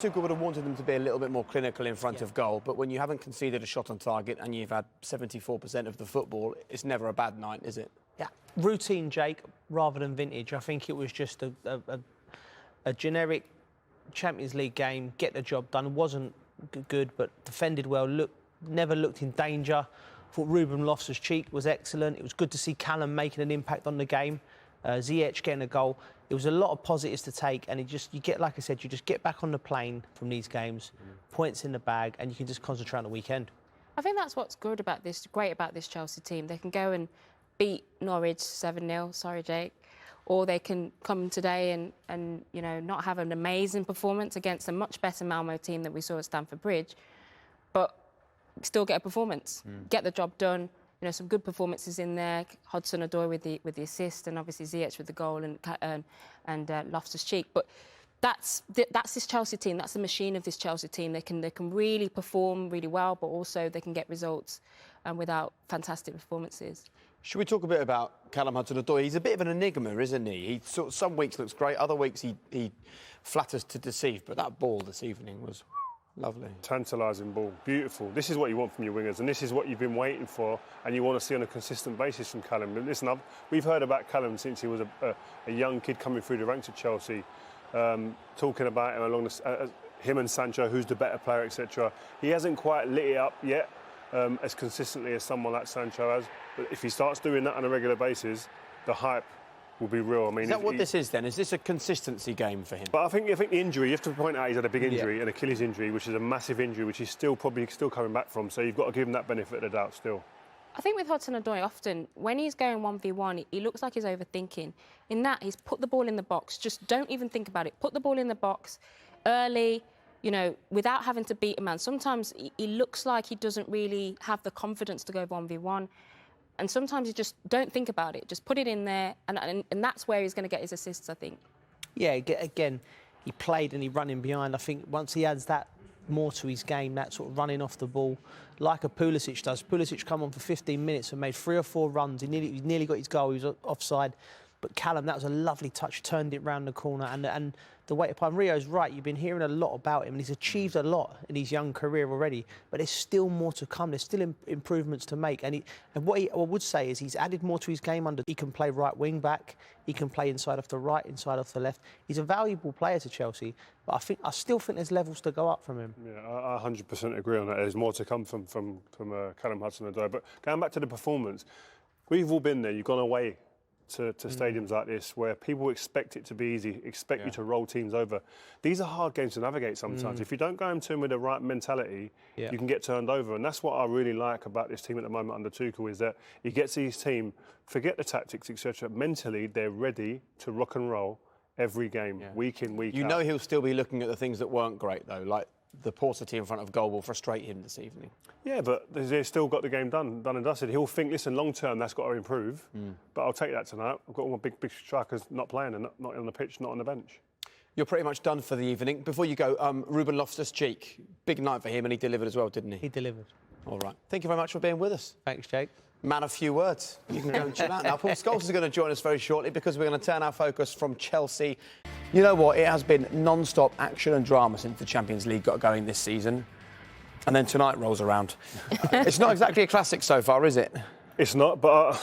Tuchel would have wanted them to be a little bit more clinical in front of goal, but when you haven't conceded a shot on target and you've had 74% of the football, it's never a bad night, is it? Yeah, routine, Jake, rather than vintage. I think it was just a generic Champions League game, get the job done. It wasn't good, but defended well, never looked in danger. I thought Ruben Loftus-Cheek was excellent. It was good to see Callum making an impact on the game. Ziyech getting a goal. It was a lot of positives to take, and you get, like I said, you just get back on the plane from these games, points in the bag, and you can just concentrate on the weekend. I think that's what's great about this Chelsea team. They can go and beat Norwich 7-0, sorry Jake, or they can come today and you know, not have an amazing performance against a much better Malmo team that we saw at Stamford Bridge, but still get a performance, get the job done. You know, some good performances in there. Hudson-Odoi with the assist, and obviously Ziyech with the goal, and Loftus-Cheek. But that's this Chelsea team. That's the machine of this Chelsea team. They can really perform really well, but also they can get results without fantastic performances. Should we talk a bit about Callum Hudson-Odoi? He's a bit of an enigma, isn't he? He some weeks looks great, other weeks he flatters to deceive. But that ball this evening was lovely. Tantalising ball, beautiful. This is what you want from your wingers, and this is what you've been waiting for, and you want to see on a consistent basis from Callum. But listen, we've heard about Callum since he was a young kid coming through the ranks of Chelsea, talking about him along him and Sancho, who's the better player, etc. He hasn't quite lit it up yet as consistently as someone like Sancho has. But if he starts doing that on a regular basis, the hype will be real. I mean, is that what this is then? Is this a consistency game for him? But I think the injury, you have to point out he's had a big injury, an Achilles injury, which is a massive injury, which he's probably still coming back from. So you've got to give him that benefit of the doubt still. I think with Hudson-Odoi, often when he's going 1v1, he looks like he's overthinking. In that, he's put the ball in the box. Just don't even think about it. Put the ball in the box early, you know, without having to beat a man. Sometimes he looks like he doesn't really have the confidence to go 1v1. And sometimes you just don't think about it. Just put it in there, and that's where he's going to get his assists, I think. Yeah, again, he played and he running behind. I think once he adds that more to his game, that sort of running off the ball, like a Pulisic does. Pulisic come on for 15 minutes and made 3 or 4 runs. He nearly got his goal. He was offside. But Callum, that was a lovely touch, turned it round the corner. And the weight upon Rio's right, you've been hearing a lot about him, and he's achieved a lot in his young career already. But there's still more to come. There's still improvements to make. And what I would say is he's added more to his game. He can play right wing back. He can play inside off the right, inside off the left. He's a valuable player to Chelsea. But I still think there's levels to go up from him. Yeah, I 100% agree on that. There's more to come from Callum Hudson-Odoi. But going back to the performance, we've all been there. You've gone away to stadiums like this where people expect it to be easy, expect you to roll teams over. These are hard games to navigate sometimes. If you don't go into them with the right mentality, you can get turned over. And that's what I really like about this team at the moment under Tuchel, is that he gets his team, forget the tactics, etc. Mentally, they're ready to rock and roll every game, week in, week out. You know he'll still be looking at the things that weren't great, though, like the paucity in front of goal will frustrate him this evening. Yeah, but they've still got the game done and dusted. He'll think, listen, long term, that's got to improve. But I'll take that tonight. I've got all my big strikers not playing and not on the pitch, not on the bench. You're pretty much done for the evening. Before you go, Ruben Loftus-Cheek, big night for him, and he delivered as well, didn't he? He delivered. All right. Thank you very much for being with us. Thanks, Jake. Man of few words. You can go and chill out. Now, Paul Scholes is going to join us very shortly because we're going to turn our focus from Chelsea. You know what? It has been non-stop action and drama since the Champions League got going this season. And then tonight rolls around. It's not exactly a classic so far, is it? It's not, but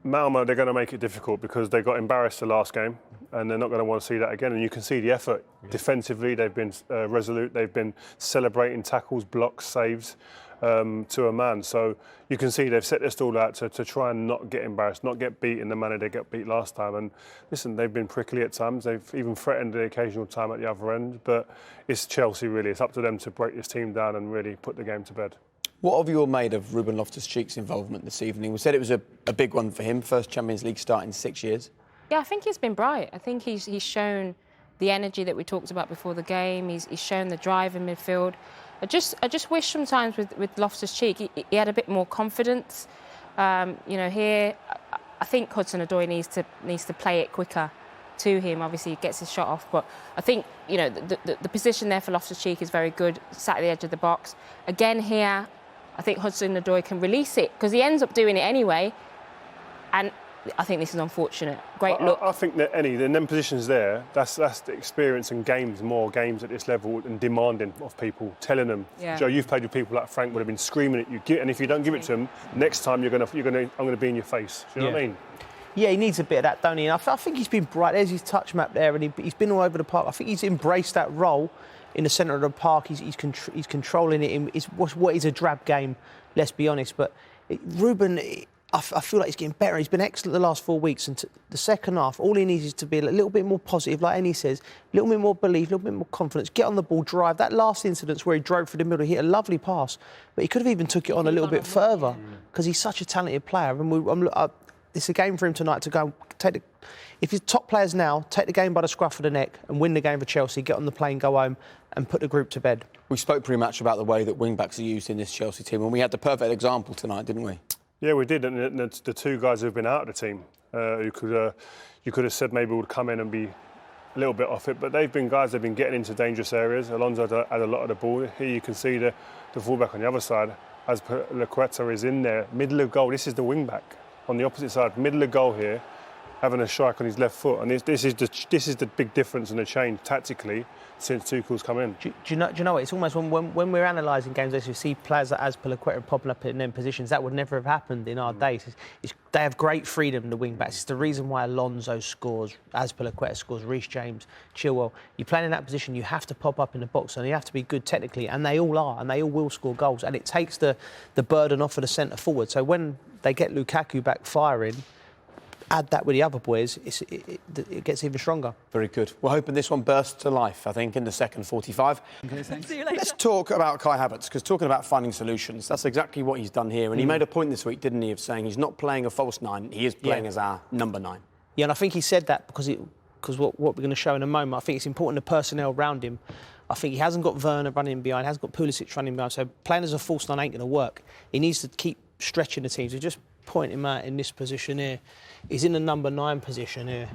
Malmo, they're going to make it difficult because they got embarrassed the last game and they're not going to want to see that again. And you can see the effort. Defensively, they've been resolute. They've been celebrating tackles, blocks, saves to a man. So you can see they've set their stall out to try and not get embarrassed, not get beat in the manner they got beat last time. And listen, they've been prickly at times. They've even threatened the occasional time at the other end. But it's Chelsea, really. It's up to them to break this team down and really put the game to bed. What have you all made of Ruben Loftus-Cheek's involvement this evening? We said it was a big one for him, first Champions League start in 6 years. Yeah, I think he's been bright. I think he's shown the energy that we talked about before the game. He's shown the drive in midfield. I just wish sometimes with Loftus-Cheek he had a bit more confidence. You know, here I think Hudson-Odoi needs to play it quicker to him. Obviously, he gets his shot off, but I think, you know, the position there for Loftus-Cheek is very good. Sat at the edge of the box. Again here, I think Hudson-Odoi can release it because he ends up doing it anyway. And I think this is unfortunate. Great look. I think that in them positions there, that's the experience and more games at this level and demanding of people, telling them. Yeah. Joe, you've played with people like Frank would have been screaming at you, and if you don't give it to them, next time I'm going to be in your face. Do you know what I mean? Yeah, he needs a bit of that, don't he? And I think he's been bright. There's his touch map there, and he's been all over the park. I think he's embraced that role in the centre of the park. He's controlling it. It's what is a drab game, let's be honest. But Ruben, I feel like he's getting better. He's been excellent the last 4 weeks. And the second half, all he needs is to be a little bit more positive, like Annie says, a little bit more belief, a little bit more confidence, get on the ball, drive. That last incident where he drove through the middle, he hit a lovely pass, but he could have even took it on a little bit further because he's such a talented player. And it's a game for him tonight to go take the... If he's top players now, take the game by the scruff of the neck and win the game for Chelsea, get on the plane, go home and put the group to bed. We spoke pretty much about the way that wing-backs are used in this Chelsea team, and we had the perfect example tonight, didn't we? Yeah, we did. And the two guys who've been out of the team, you could have said maybe would come in and be a little bit off it, but they've been guys that have been getting into dangerous areas. Alonso had a lot of the ball. Here you can see the fullback on the other side, as Lequeta is in there, middle of goal. This is the wing-back. On the opposite side, middle of goal here, having a strike on his left foot, and this is the big difference and the change tactically since Tuchel's come in. Do you know what? It's almost when we're analysing games, as you see players like Azpilicueta popping up in them positions, that would never have happened in our days. They have great freedom, the wing backs. It's the reason why Alonso scores, Azpilicueta scores, Reece James, Chilwell. You play in that position, you have to pop up in the box, and you have to be good technically, and they all are, and they all will score goals, and it takes the burden off of the centre forward. So when they get Lukaku back firing, add that with the other boys, it gets even stronger. Very good. We're hoping this one bursts to life, I think, in the second 45. Okay, thanks. See you later. Let's talk about Kai Havertz, because talking about finding solutions, that's exactly what he's done here. And he made a point this week, didn't he, of saying he's not playing a false nine, he is playing as our number 9. Yeah, and I think he said that because what we're going to show in a moment, I think it's important the personnel around him. I think he hasn't got Werner running behind, hasn't got Pulisic running behind, so playing as a false nine ain't going to work. He needs to keep stretching the team. So just point him out in this position here. He's in the number 9 position here.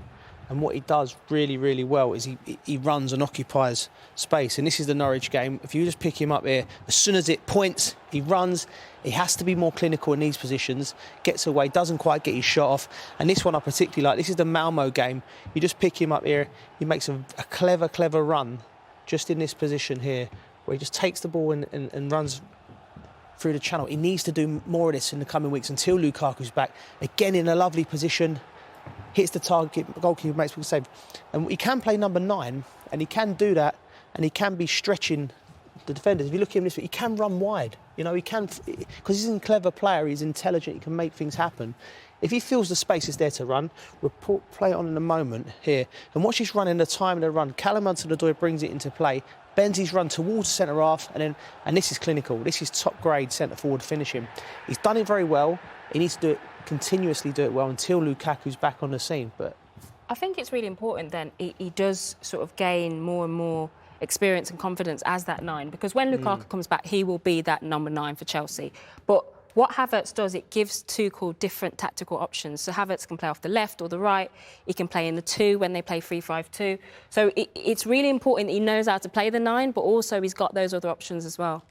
And what he does really, really well is he runs and occupies space. And this is the Norwich game. If you just pick him up here, as soon as it points, he runs. He has to be more clinical in these positions. Gets away, doesn't quite get his shot off. And this one I particularly like. This is the Malmo game. You just pick him up here. He makes a clever, clever run just in this position here, where he just takes the ball and runs through the channel. He needs to do more of this in the coming weeks until Lukaku's back. Again, in a lovely position, hits the target, goalkeeper makes a save. And he can play number 9, and he can do that, and he can be stretching the defenders. If you look at him this week, he can run wide. You know, he can, because he's a clever player, he's intelligent, he can make things happen. If he feels the space is there to run, we'll play it on in a moment here. And watch this run in the time of the run. Callum Hudson-Odoi brings it into play. Bends his run towards centre half, and this is clinical. This is top grade centre forward finishing. He's done it very well. He needs to continuously do it well until Lukaku's back on the scene. But I think it's really important then he does sort of gain more and more experience and confidence as that 9, because when Lukaku comes back, he will be that number 9 for Chelsea. But what Havertz does, it gives Tuchel different tactical options. So Havertz can play off the left or the right. He can play in the 2 when they play 3-5-2. So it's really important that he knows how to play the 9, but also he's got those other options as well.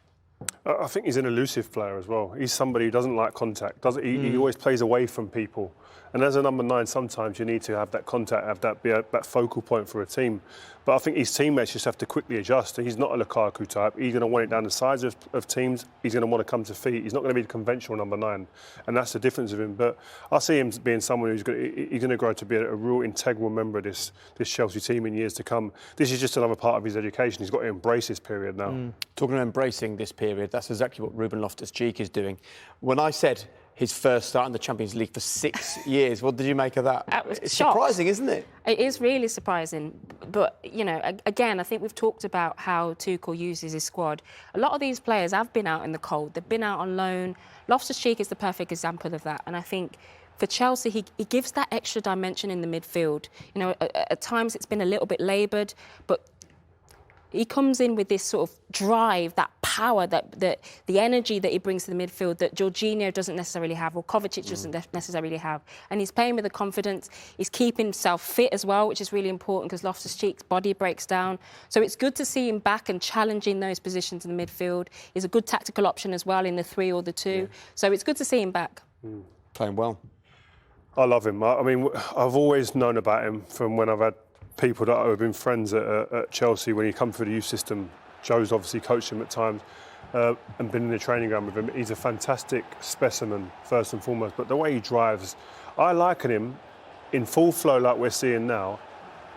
I think he's an elusive player as well. He's somebody who doesn't like contact. He always plays away from people. And as a number 9, sometimes you need to have that contact, have that be that focal point for a team. But I think his teammates just have to quickly adjust. He's not a Lukaku type. He's going to want it down the sides of teams. He's going to want to come to feet. He's not going to be the conventional number 9. And that's the difference of him. But I see him being someone who's going to grow to be a real integral member of this Chelsea team in years to come. This is just another part of his education. He's got to embrace this period now. Talking of embracing this period, that's exactly what Ruben Loftus-Cheek is doing. When I said his first start in the Champions League for 6 years, what did you make of that? It's surprising, isn't it? It is really surprising. But, you know, again, I think we've talked about how Tuchel uses his squad. A lot of these players have been out in the cold. They've been out on loan. Loftus-Cheek is the perfect example of that. And I think for Chelsea, he gives that extra dimension in the midfield. You know, at times it's been a little bit laboured, but he comes in with this sort of drive, that power, that the energy that he brings to the midfield that Jorginho doesn't necessarily have, or Kovacic doesn't necessarily have. And he's playing with the confidence. He's keeping himself fit as well, which is really important because Loftus-Cheek's body breaks down. So it's good to see him back and challenging those positions in the midfield. He's a good tactical option as well in the 3 or the 2. Yeah. So it's good to see him back. Playing well. I love him. I mean, I've always known about him from when I've had people that have been friends at Chelsea when he come through the youth system. Joe's obviously coached him at times and been in the training ground with him. He's a fantastic specimen, first and foremost. But the way he drives, I liken him in full flow like we're seeing now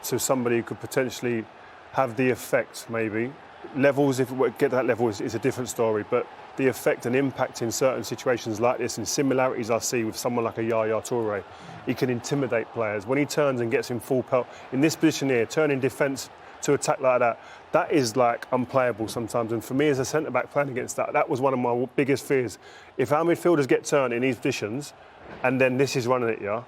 to somebody who could potentially have the effect, maybe. Levels, if we get that level, is a different story. But the effect and impact in certain situations like this, and similarities I see with someone like a Yaya Toure, he can intimidate players. When he turns and gets in full pelt, in this position here, turning defence to attack like that, that is like unplayable sometimes. And for me as a centre-back playing against that, that was one of my biggest fears. If our midfielders get turned in these positions, and then this is running at you,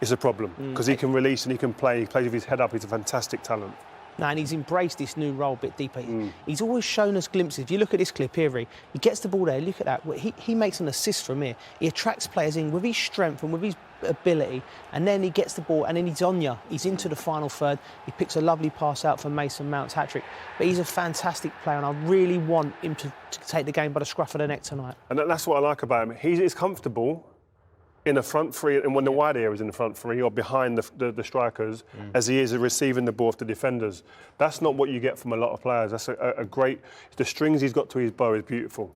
it's a problem. Because he can release and he can play. He plays with his head up. He's a fantastic talent. No, and he's embraced this new role a bit deeper. He's always shown us glimpses. If you look at this clip here, he gets the ball there, look at that. He makes an assist from here. He attracts players in with his strength and with his ability, and then he gets the ball and then he's on you. He's into the final third. He picks a lovely pass out for Mason Mount's hat-trick. But he's a fantastic player, and I really want him to take the game by the scruff of the neck tonight. And that's what I like about him. He's comfortable in the front three, and when the wide area is in the front three or behind the strikers, as he is receiving the ball off the defenders. That's not what you get from a lot of players. That's a great. The strings he's got to his bow is beautiful.